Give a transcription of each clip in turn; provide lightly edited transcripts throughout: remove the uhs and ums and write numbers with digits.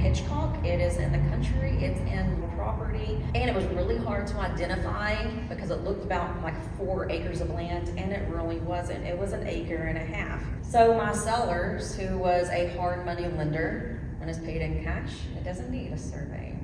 Hitchcock. It is in the country, it's in the property, and it was really hard to identify because it looked about like 4 acres of land, and it really wasn't. It was 1.5 acres. So my sellers, who was a hard money lender, when it's paid in cash, it doesn't need a survey.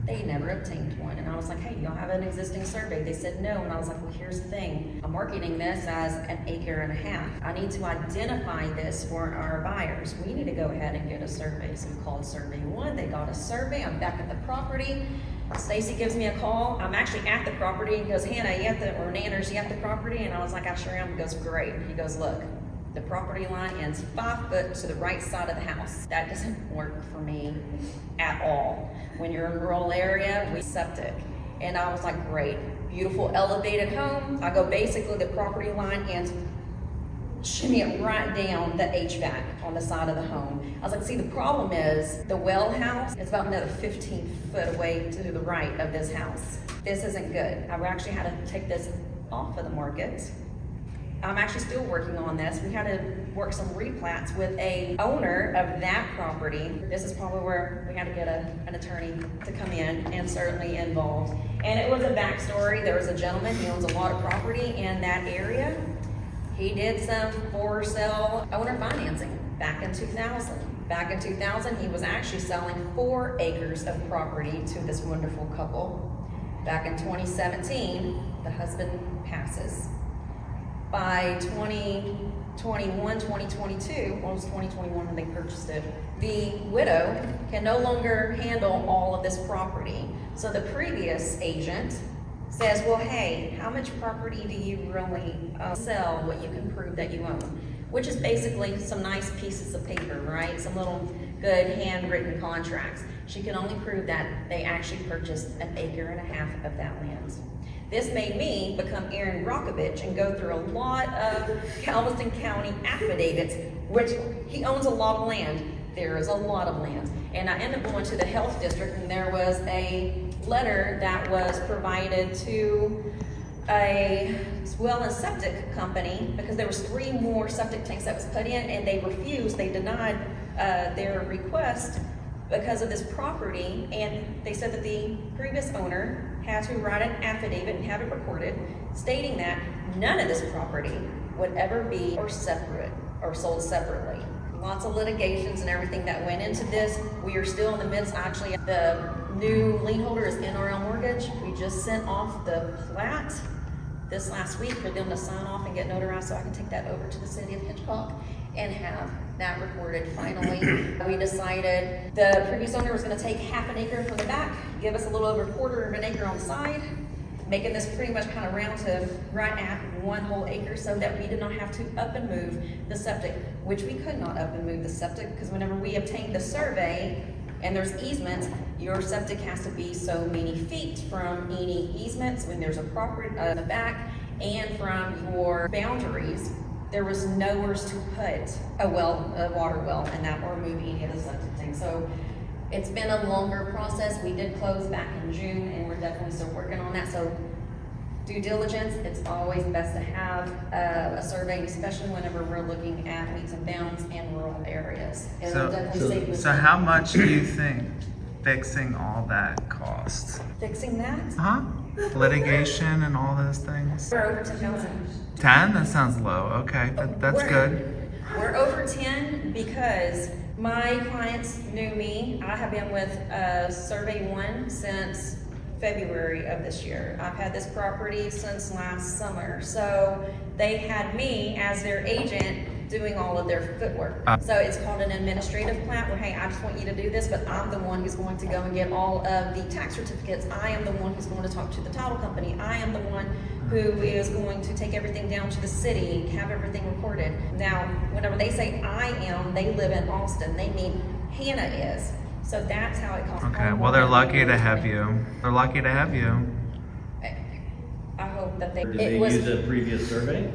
They never obtained one. And I was like, hey, y'all have an existing survey? They said no. And I was like, well, here's the thing. I'm marketing this as 1.5 acres. I need to identify this for our buyers. We need to go ahead and get a survey. So we called survey 1. They got a survey. I'm back at the property. Stacy gives me a call. I'm actually at the property. He goes, Hannah, you at the, or Nanners, you at the property? And I was like, I sure am. He goes, great. He goes, look, the property line ends 5 foot to the right side of the house. That doesn't work for me at all. When you're in a rural area, we septic. And I was like, great, beautiful elevated home. I go basically the property line and shimmy it right down the HVAC on the side of the home. I was like, see, the problem is the well house is about another 15 foot away to the right of this house. This isn't good. I actually had to take this off of the market. I'm actually still working on this. We had to work some replats with a owner of that property. This is probably where we had to get an attorney to come in and certainly involved. And it was a backstory. There was a gentleman, he owns a lot of property in that area. He did some for sale owner financing back in 2000. Back in 2000, he was actually selling 4 acres of property to this wonderful couple. Back in 2017, the husband passes. By 2021, 2022, well, it was 2021 when they purchased it, the widow can no longer handle all of this property. So the previous agent says, well, hey, how much property do you really sell what you can prove that you own? Which is basically some nice pieces of paper, right? Some little good handwritten contracts. She can only prove that they actually purchased 1.5 acres of that land. This made me become Aaron Brockovich and go through a lot of Galveston County affidavits, which he owns a lot of land. There is a lot of land. And I ended up going to the health district, and there was a letter that was provided to a well and septic company because there was 3 more septic tanks that was put in, and they refused, they denied their request because of this property. And they said that the previous owner had to write an affidavit and have it recorded stating that none of this property would ever be or separate or sold separately. Lots of litigations and everything that went into this. We are still in the midst, actually, the new lien holder is NRL Mortgage. We just sent off the plat this last week for them to sign off and get notarized so I can take that over to the city of Hitchcock and have that recorded finally. We decided the previous owner was going to take 1/2 acre from the back, give us a little over 1/4 acre on the side, making this pretty much kind of round to right at 1 whole acre so that we did not have to up and move the septic, which we could not up and move the septic because whenever we obtained the survey and there's easements, your septic has to be so many feet from any easements when there's a property in the back and from your boundaries. There was nowhere to put a water well, and that or move any of the septic things. So it's been a longer process. We did close back in June, and we're definitely still working on that. So due diligence, it's always best to have a survey, especially whenever we're looking at meets and bounds in rural areas. So how much do you think fixing all that costs? Fixing that? Huh? Litigation and all those things? We're over 10,000. 10? That sounds low. Okay, that's good. We're over 10 because my clients knew me. I have been with Survey 1 since February of this year. I've had this property since last summer. So they had me as their agent doing all of their footwork. So it's called an administrative plat where, hey, I just want you to do this, but I'm the one who's going to go and get all of the tax certificates. I am the one who's going to talk to the title company. I am the one who is going to take everything down to the city, have everything recorded. Now, whenever they say I am, they live in Austin. They mean Hannah is. So that's how it costs. Okay, well, they're lucky to have you. They're lucky to have you. I hope that they... Did they use a previous survey?